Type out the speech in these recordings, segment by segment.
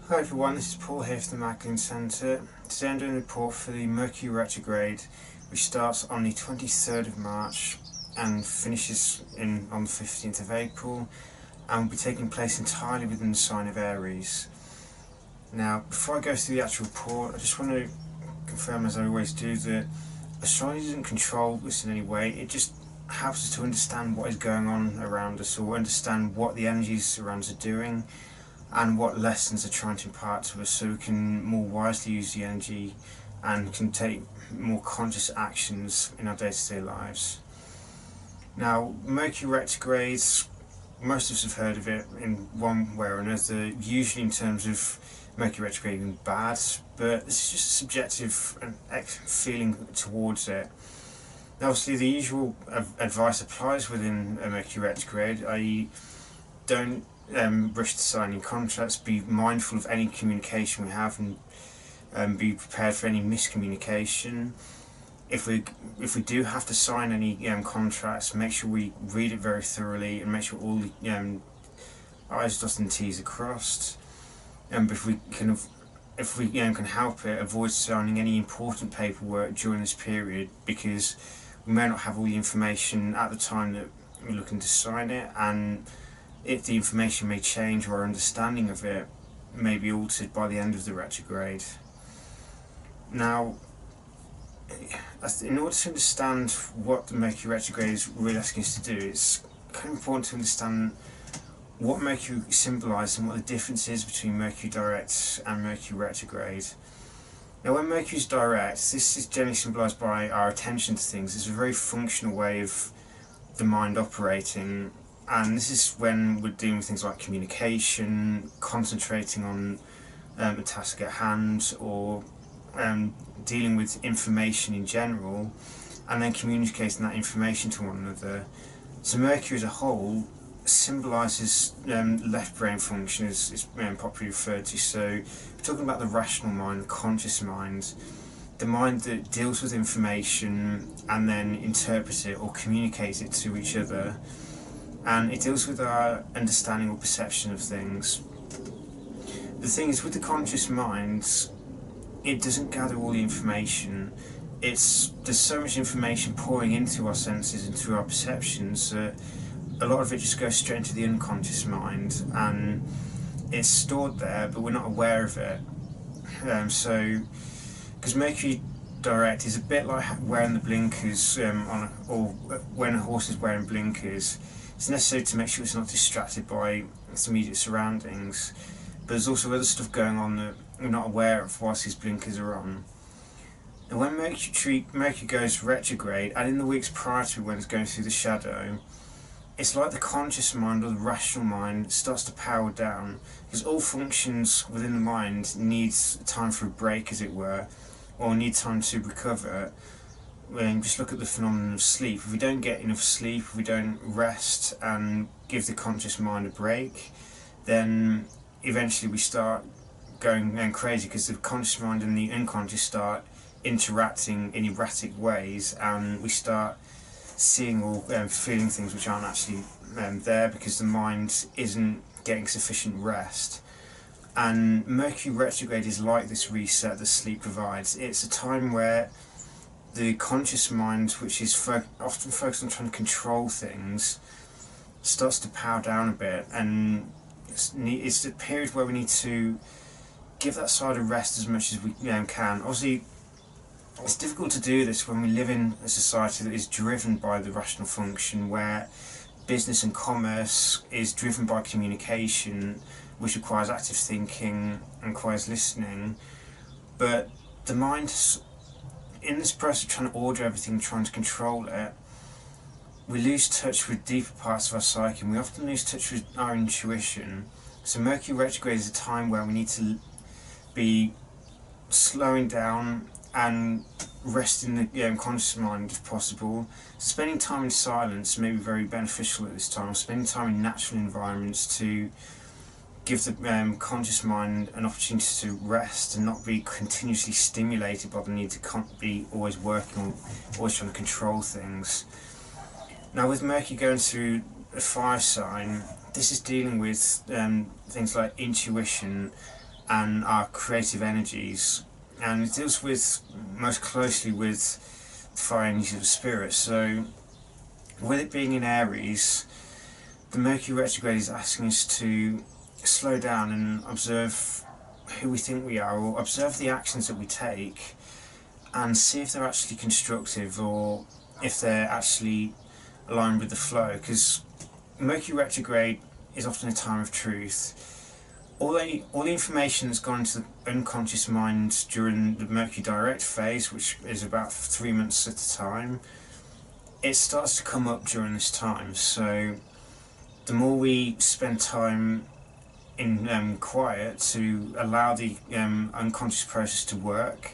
Hi everyone, this is Paul here from the Magdalene Centre. Today I'm doing a report for the Mercury Retrograde, which starts on the 23rd of March and finishes on the 15th of April, and will be taking place entirely within the sign of Aries. Now, before I go through the actual report, I just want to confirm, as I always do, that astrology doesn't control this in any way. It just helps us to understand what is going on around us, or understand what the energies around us are doing, and what lessons are trying to impart to us, so we can more wisely use the energy and can take more conscious actions in our day-to-day lives. Now, Mercury retrograde, most of us have heard of it in one way or another, usually in terms of Mercury retrograde being bad, but this is just a subjective feeling towards it. Now, obviously the usual advice applies within a Mercury retrograde, i.e. don't rush to signing contracts, be mindful of any communication we have, and be prepared for any miscommunication. If we do have to sign any contracts, make sure we read it very thoroughly and make sure all the I's dotted and T's are crossed. And if we can help it, avoid signing any important paperwork during this period, because we may not have all the information at the time that we're looking to sign it, and if the information may change, or our understanding of it may be altered by the end of the retrograde. Now, in order to understand what the Mercury retrograde is really asking us to do, it's kind of important to understand what Mercury symbolises and what the difference is between Mercury direct and Mercury retrograde. Now, when Mercury is direct, this is generally symbolised by our attention to things. It's a very functional way of the mind operating. And this is when we're dealing with things like communication, concentrating on a task at hand, or dealing with information in general, and then communicating that information to one another. So Mercury as a whole symbolises left brain function, as it's popularly referred to. So we're talking about the rational mind, the conscious mind, the mind that deals with information and then interprets it or communicates it to each other. And it deals with our understanding or perception of things. The thing is, with the conscious mind, it doesn't gather all the information. There's so much information pouring into our senses and through our perceptions that a lot of it just goes straight into the unconscious mind, and it's stored there, but we're not aware of it. Because Mercury direct is a bit like wearing the blinkers, or when a horse is wearing blinkers. It's necessary to make sure it's not distracted by its immediate surroundings, but there's also other stuff going on that we're not aware of whilst these blinkers are on. And when Mercury goes retrograde, and in the weeks prior to when it's going through the shadow, it's like the conscious mind or the rational mind starts to power down, because all functions within the mind needs time for a break, as it were, or need time to recover. Just look at the phenomenon of sleep. If we don't get enough sleep, if we don't rest and give the conscious mind a break, then eventually we start going crazy, because the conscious mind and the unconscious start interacting in erratic ways, and we start seeing or feeling things which aren't actually there, because the mind isn't getting sufficient rest. And Mercury retrograde is like this reset that sleep provides. It's a time where the conscious mind, which is often focused on trying to control things, starts to power down a bit, and it's the period where we need to give that side a rest as much as we can. Obviously, it's difficult to do this when we live in a society that is driven by the rational function, where business and commerce is driven by communication, which requires active thinking and requires listening. But the mind, in this process of trying to order everything, trying to control it, we lose touch with deeper parts of our psyche, and we often lose touch with our intuition. So Mercury retrograde is a time where we need to be slowing down and resting the conscious mind if possible. Spending time in silence may be very beneficial at this time. Spending time in natural environments to give the conscious mind an opportunity to rest and not be continuously stimulated by the need to be always working on, always trying to control things. Now, with Mercury going through a fire sign, this is dealing with things like intuition and our creative energies, and it deals with most closely with the fire energies of the spirit. So with it being in Aries, the Mercury retrograde is asking us to slow down and observe who we think we are, or observe the actions that we take, and see if they're actually constructive or if they're actually aligned with the flow. Because Mercury retrograde is often a time of truth. All the information that's gone into the unconscious mind during the Mercury direct phase, which is about 3 months at a time, it starts to come up during this time. So the more we spend time in quiet to allow the unconscious process to work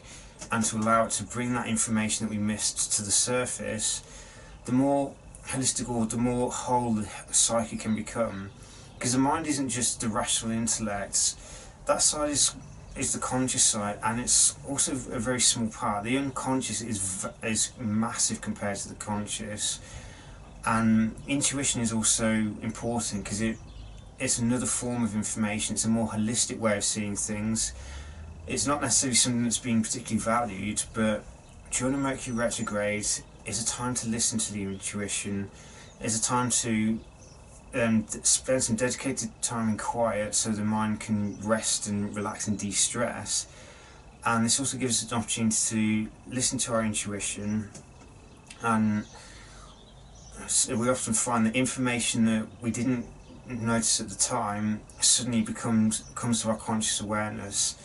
and to allow it to bring that information that we missed to the surface, the more holistic or the more whole the psyche can become. Because the mind isn't just the rational intellect, that side is the conscious side, and it's also a very small part. The unconscious is massive compared to the conscious, and intuition is also important because it's another form of information. It's a more holistic way of seeing things. It's not necessarily something that's being particularly valued, but during a Mercury retrograde is a time to listen to the intuition. It's a time to spend some dedicated time in quiet so the mind can rest and relax and de-stress. And this also gives us an opportunity to listen to our intuition, and we often find that information that we didn't notice at the time suddenly comes to our conscious awareness.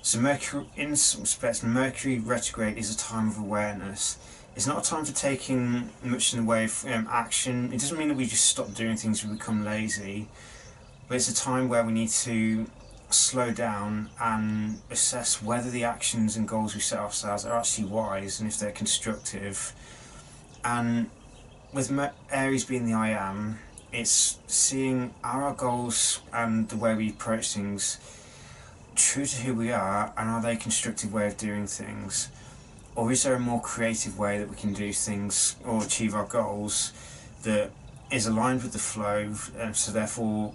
So Mercury, in some respects, Mercury retrograde is a time of awareness. It's not a time for taking much in the way of action. It doesn't mean that we just stop doing things, we become lazy, but it's a time where we need to slow down and assess whether the actions and goals we set ourselves are actually wise and if they're constructive. And with Aries being the I am, it's seeing are our goals and the way we approach things true to who we are, and are they a constructive way of doing things? Or is there a more creative way that we can do things or achieve our goals that is aligned with the flow, and so therefore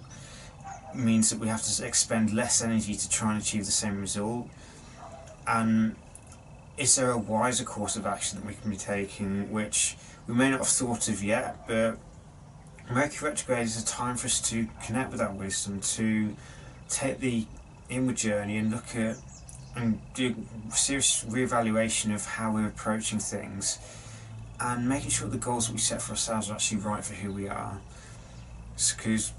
means that we have to expend less energy to try and achieve the same result? And is there a wiser course of action that we can be taking, which we may not have thought of yet, but Mercury retrograde is a time for us to connect with that wisdom, to take the inward journey and look at and do serious reevaluation of how we're approaching things, and making sure the goals that we set for ourselves are actually right for who we are. Because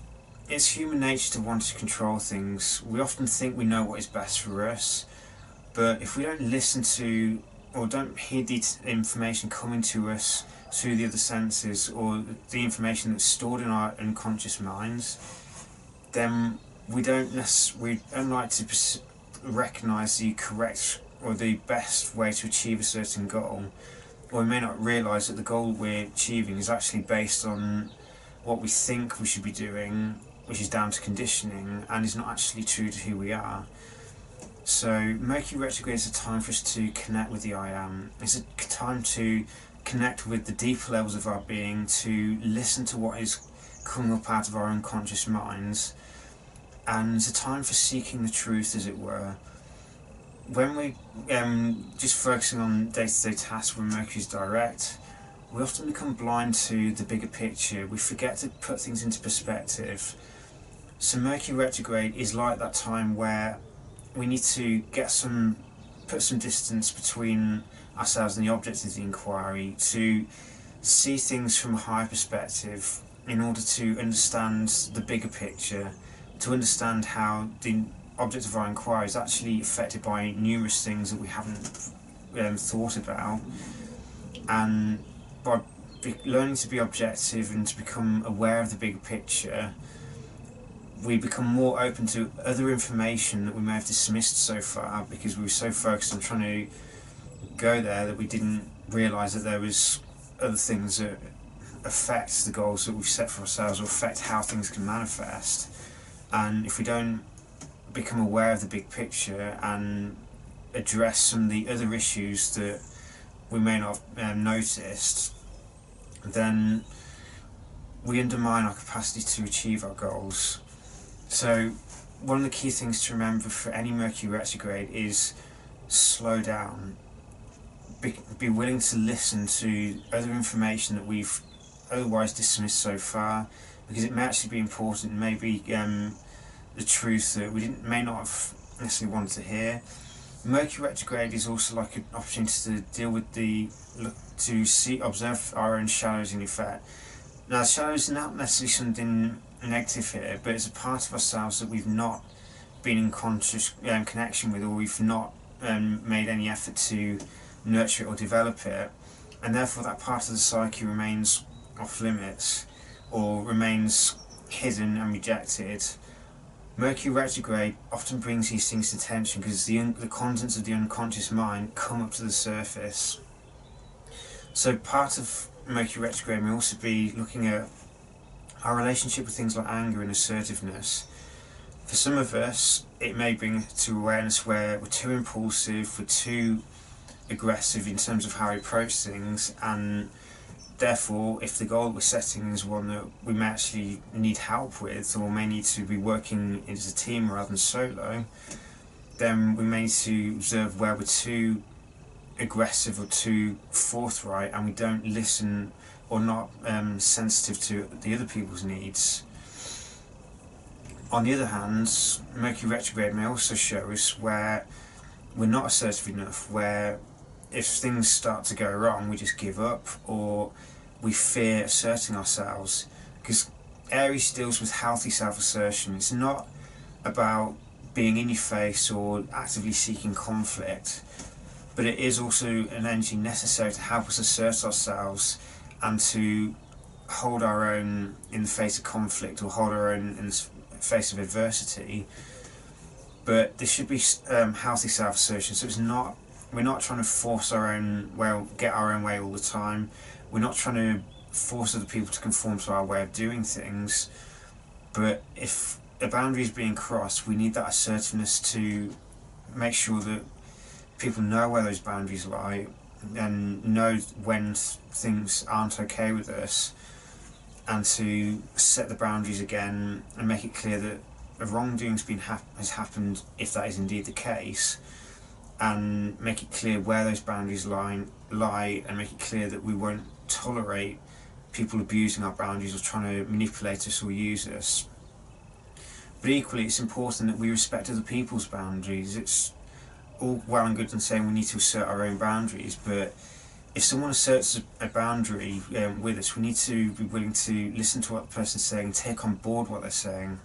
it's human nature to want to control things. We often think we know what is best for us, but if we don't listen to or don't hear the information coming to us through the other senses, or the information that's stored in our unconscious minds, then we don't like to recognise the correct or the best way to achieve a certain goal, or we may not realise that the goal we're achieving is actually based on what we think we should be doing, which is down to conditioning and is not actually true to who we are. So Mercury retrograde is a time for us to connect with the I am. It's a time to connect with the deeper levels of our being, to listen to what is coming up out of our unconscious minds, and it's a time for seeking the truth, as it were. When we just focusing on day-to-day tasks when Mercury's direct, we often become blind to the bigger picture. We forget to put things into perspective. So Mercury retrograde is like that time where we need to put some distance between ourselves and the object of the inquiry, to see things from a higher perspective in order to understand the bigger picture, to understand how the object of our inquiry is actually affected by numerous things that we haven't thought about. And by learning to be objective and to become aware of the bigger picture, we become more open to other information that we may have dismissed so far because we were so focused on trying to go there that we didn't realise that there was other things that affect the goals that we've set for ourselves, or affect how things can manifest. And if we don't become aware of the big picture and address some of the other issues that we may not have noticed, then we undermine our capacity to achieve our goals. So one of the key things to remember for any Mercury retrograde is slow down. Be willing to listen to other information that we've otherwise dismissed so far, because it may actually be important, maybe the truth that we may not have necessarily wanted to hear. Mercury retrograde is also like an opportunity to deal with observe our own shadows in effect. Now, shadows are not necessarily something negative here, but it's a part of ourselves that we've not been in conscious connection with, or we've not made any effort to nurture it or develop it, and therefore that part of the psyche remains off limits or remains hidden and rejected. Mercury retrograde often brings these things to attention because the contents of the unconscious mind come up to the surface. So part of Mercury retrograde may also be looking at our relationship with things like anger and assertiveness. For some of us, it may bring to awareness where we're too impulsive, we're too aggressive in terms of how we approach things, and therefore if the goal we're setting is one that we may actually need help with, or may need to be working as a team rather than solo, then we may need to observe where we're too aggressive or too forthright and we don't listen or not sensitive to the other people's needs. On the other hand, Mercury retrograde may also show us where we're not assertive enough, where if things start to go wrong we just give up, or we fear asserting ourselves, because Aries deals with healthy self-assertion. It's not about being in your face or actively seeking conflict, but it is also an energy necessary to help us assert ourselves and to hold our own in the face of conflict, or hold our own in the face of adversity. But this should be healthy self-assertion, so we're not trying to force our own way, get our own way all the time. We're not trying to force other people to conform to our way of doing things. But if a boundary is being crossed, we need that assertiveness to make sure that people know where those boundaries lie and know when things aren't okay with us, and to set the boundaries again and make it clear that a wrongdoing's has happened, if that is indeed the case, and make it clear where those boundaries lie, and make it clear that we won't tolerate people abusing our boundaries or trying to manipulate us or use us. But equally, it's important that we respect other people's boundaries. It's all well and good in saying we need to assert our own boundaries, but if someone asserts a boundary with us, we need to be willing to listen to what the person's saying and take on board what they're saying.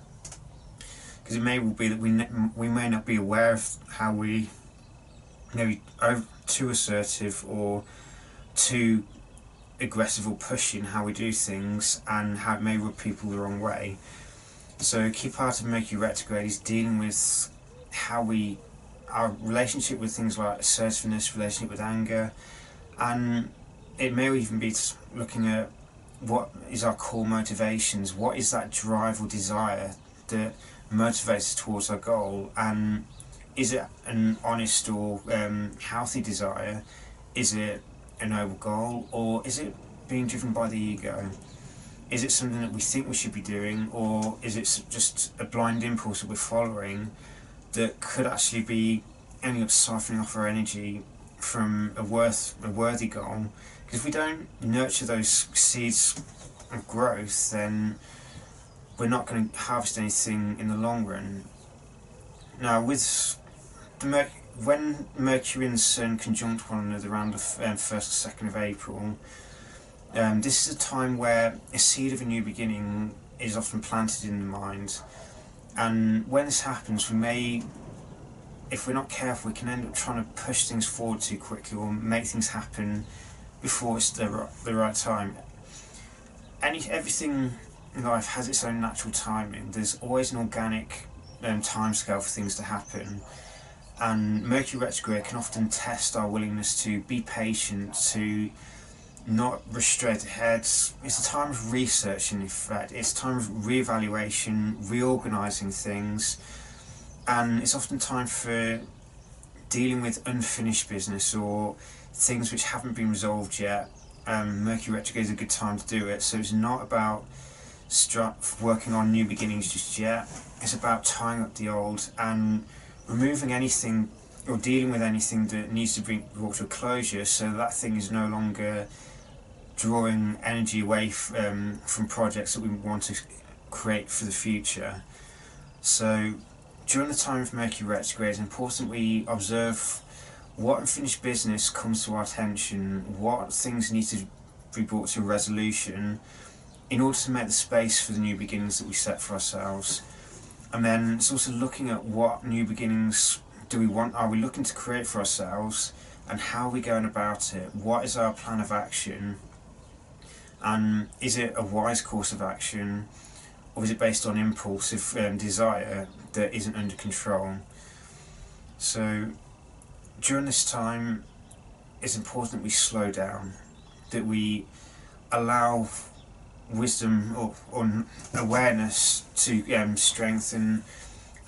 Because it may well be that we may not be aware of how we maybe are too assertive or too aggressive or pushing how we do things, and how it may rub people the wrong way. So a key part of Mercury retrograde is dealing with our relationship with things like assertiveness, relationship with anger, and it may even be looking at what is our core motivations, what is that drive or desire that motivates us towards our goal, and is it an honest or healthy desire? Is it a noble goal, or is it being driven by the ego? Is it something that we think we should be doing, or is it just a blind impulse that we're following that could actually be ending up siphoning off our energy from a worthy goal? Because if we don't nurture those seeds of growth, then we're not going to harvest anything in the long run. Now, with when Mercury and the Sun conjunct one another around the 1st or 2nd of April, this is a time where a seed of a new beginning is often planted in the mind, and when this happens, we may, if we're not careful, we can end up trying to push things forward too quickly or make things happen before it's the right time. Everything in life has its own natural timing. There's always an organic timescale for things to happen, and Mercury retrograde can often test our willingness to be patient, to not rush straight ahead. It's a time of research, in fact. It's a time of re-evaluation, reorganising things, and it's often time for dealing with unfinished business or things which haven't been resolved yet. Mercury retrograde is a good time to do it, so it's not about working on new beginnings just yet. is about tying up the old and removing anything or dealing with anything that needs to be brought to a closure, so that thing is no longer drawing energy away from projects that we want to create for the future. So during the time of Mercury retrograde, it's important we observe what unfinished business comes to our attention, what things need to be brought to a resolution in order to make the space for the new beginnings that we set for ourselves. And then it's also looking at what new beginnings do we want, are we looking to create for ourselves, and how are we going about it? What is our plan of action? And is it a wise course of action, or is it based on impulsive desire that isn't under control? So during this time, it's important we slow down, that we allow wisdom or awareness to strengthen,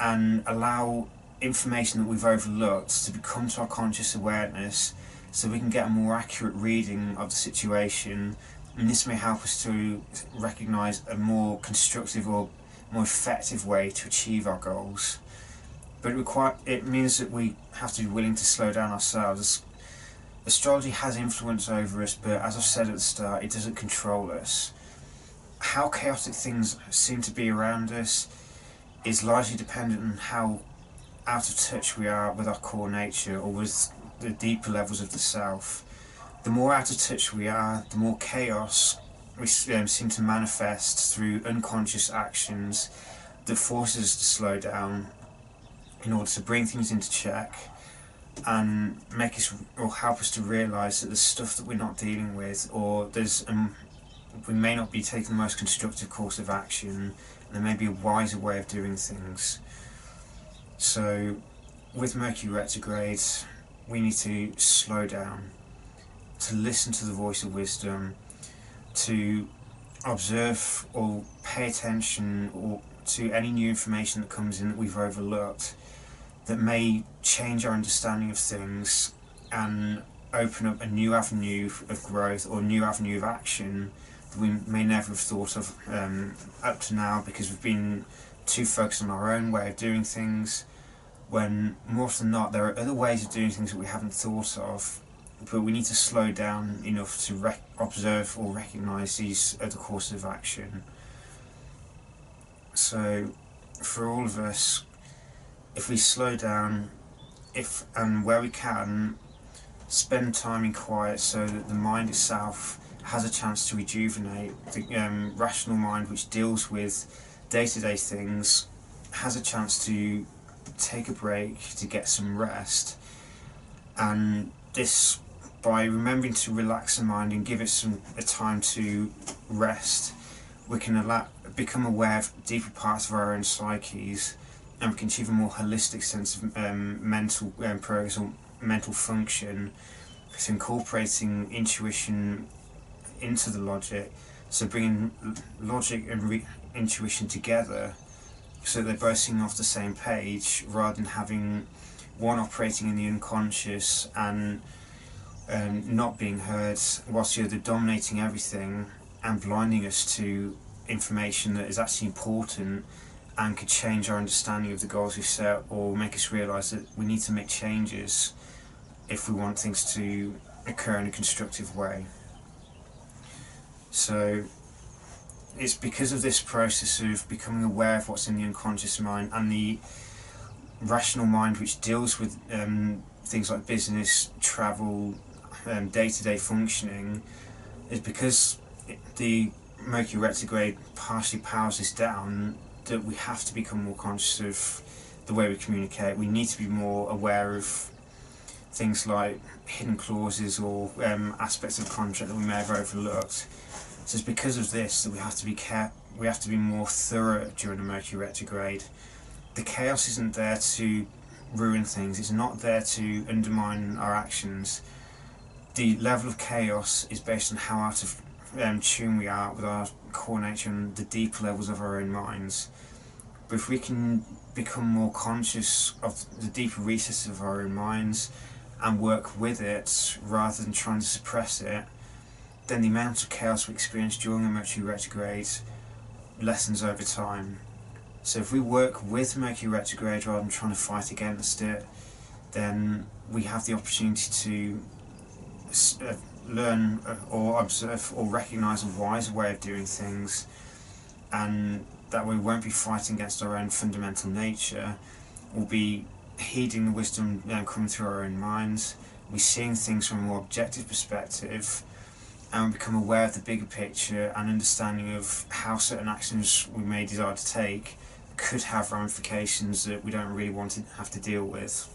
and allow information that we've overlooked to become to our conscious awareness, so we can get a more accurate reading of the situation. And this may help us to recognise a more constructive or more effective way to achieve our goals. But it means that we have to be willing to slow down ourselves. Astrology has influence over us, but as I've said at the start, it doesn't control us. How chaotic things seem to be around us is largely dependent on how out of touch we are with our core nature, or with the deeper levels of the self. The more out of touch we are, the more chaos we seem to manifest through unconscious actions that forces us to slow down in order to bring things into check and make us, or help us to realise that there's stuff that we're not dealing with, or we may not be taking the most constructive course of action, and there may be a wiser way of doing things. So with Mercury retrograde, we need to slow down, to listen to the voice of wisdom, to observe or pay attention or to any new information that comes in that we've overlooked, that may change our understanding of things and open up a new avenue of growth or a new avenue of action that we may never have thought of up to now, because we've been too focused on our own way of doing things, when more often than not there are other ways of doing things that we haven't thought of, but we need to slow down enough to observe or recognise these other courses of action. So for all of us, if we slow down, and where we can, spend time in quiet so that the mind itself has a chance to rejuvenate, the rational mind which deals with day-to-day things has a chance to take a break, to get some rest. And this, by remembering to relax the mind and give it a time to rest, we can become aware of deeper parts of our own psyches, and we can achieve a more holistic sense of mental progress or mental function. So incorporating intuition into the logic, so bringing logic and intuition together, so they're both singing off the same page, rather than having one operating in the unconscious and not being heard, whilst the other dominating everything and blinding us to information that is actually important and could change our understanding of the goals we set, or make us realise that we need to make changes if we want things to occur in a constructive way. So it's because of this process of becoming aware of what's in the unconscious mind and the rational mind which deals with things like business, travel, day-to-day functioning, is because the Mercury retrograde partially powers this down, that we have to become more conscious of the way we communicate. We need to be more aware of things like hidden clauses or aspects of contract that we may have overlooked. So it's because of this that we have to be more thorough during the Mercury retrograde. The chaos isn't there to ruin things, it's not there to undermine our actions. The level of chaos is based on how out of tune we are with our core nature and the deeper levels of our own minds. But if we can become more conscious of the deeper recesses of our own minds and work with it rather than trying to suppress it, then the amount of chaos we experience during the Mercury retrograde lessens over time. So if we work with Mercury retrograde rather than trying to fight against it, then we have the opportunity to learn or observe or recognise a wiser way of doing things, and that we won't be fighting against our own fundamental nature. We'll be heeding the wisdom coming through our own minds. We're seeing things from a more objective perspective, and we become aware of the bigger picture and understanding of how certain actions we may desire to take could have ramifications that we don't really want to have to deal with.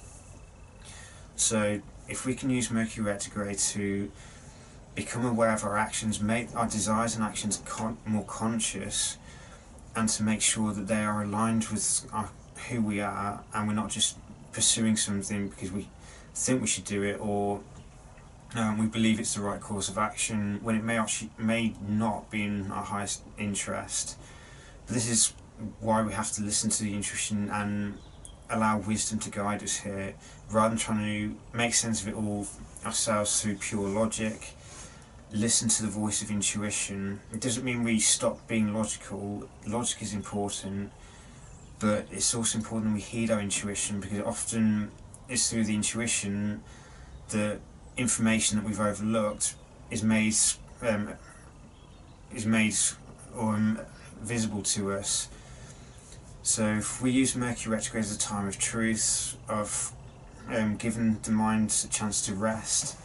So if we can use Mercury retrograde to become aware of our actions, make our desires and actions more conscious, and to make sure that they are aligned with who we are, and we're not just pursuing something because we think we should do it, or we believe it's the right course of action when it may not be in our highest interest. But this is why we have to listen to the intuition and allow wisdom to guide us here, rather than trying to make sense of it all ourselves through pure logic. Listen to the voice of intuition. It doesn't mean we stop being logical. Logic is important, but it's also important that we heed our intuition, because often it's through the intuition that information that we've overlooked is made visible to us. So if we use Mercury retrograde as a time of truth, of giving the mind a chance to rest,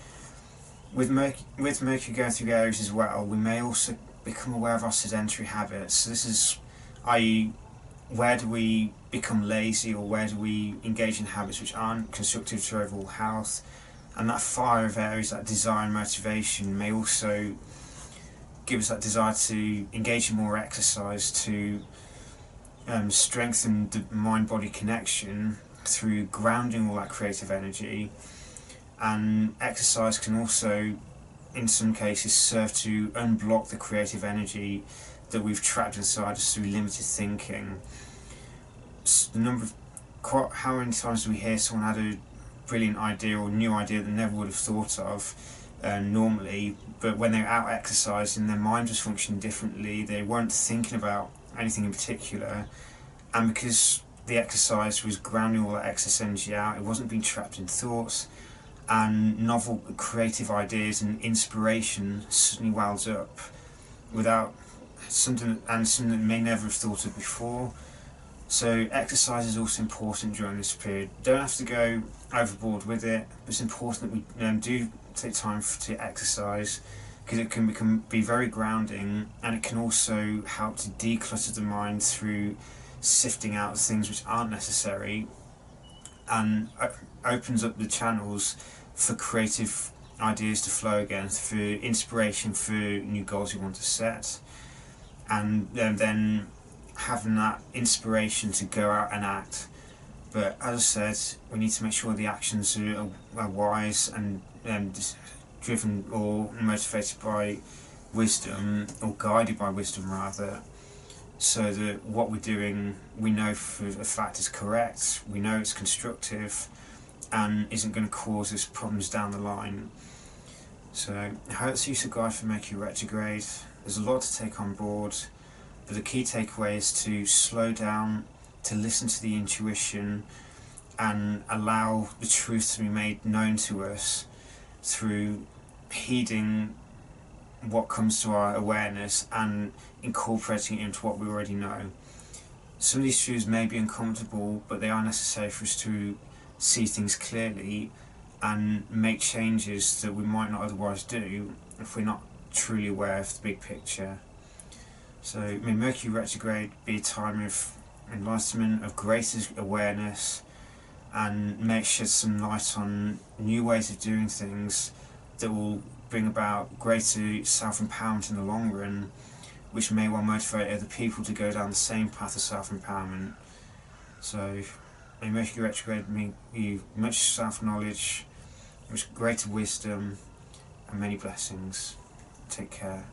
with Mercury going through Aries as well, we may also become aware of our sedentary habits. So this is, i.e., where do we become lazy, or where do we engage in habits which aren't constructive to overall health? And that fire of Aries, that desire and motivation, may also give us that desire to engage in more exercise, to strengthen the mind-body connection through grounding all that creative energy. And exercise can also, in some cases, serve to unblock the creative energy that we've trapped inside us through limited thinking. How many times do we hear someone had a brilliant idea or new idea that they never would have thought of normally, but when they're out exercising, their mind was functioning differently, they weren't thinking about anything in particular, and because the exercise was grounding all that excess energy out, it wasn't being trapped in thoughts, and novel creative ideas and inspiration suddenly wells up without something that may never have thought of before. So exercise is also important during this period. Don't have to go overboard with it, but it's important that we do take time to exercise, because it can be very grounding, and it can also help to declutter the mind through sifting out the things which aren't necessary, and opens up the channels for creative ideas to flow again, for inspiration for new goals you want to set, and then having that inspiration to go out and act. But as I said, we need to make sure the actions are wise and driven or motivated by wisdom, or guided by wisdom rather, so that what we're doing we know for a fact is correct, we know it's constructive and isn't going to cause us problems down the line. So I hope it's a useful guide for Mercury retrograde. There's a lot to take on board, but the key takeaway is to slow down, to listen to the intuition, and allow the truth to be made known to us through heeding what comes to our awareness and incorporating it into what we already know. Some of these truths may be uncomfortable, but they are necessary for us to see things clearly and make changes that we might not otherwise do if we're not truly aware of the big picture. So may Mercury retrograde be a time of enlightenment, of greater awareness, and may it shed some light on new ways of doing things that will bring about greater self-empowerment in the long run, which may well motivate other people to go down the same path of self-empowerment. So may Mercury retrograde bring you much self-knowledge, much greater wisdom, and many blessings. Take care.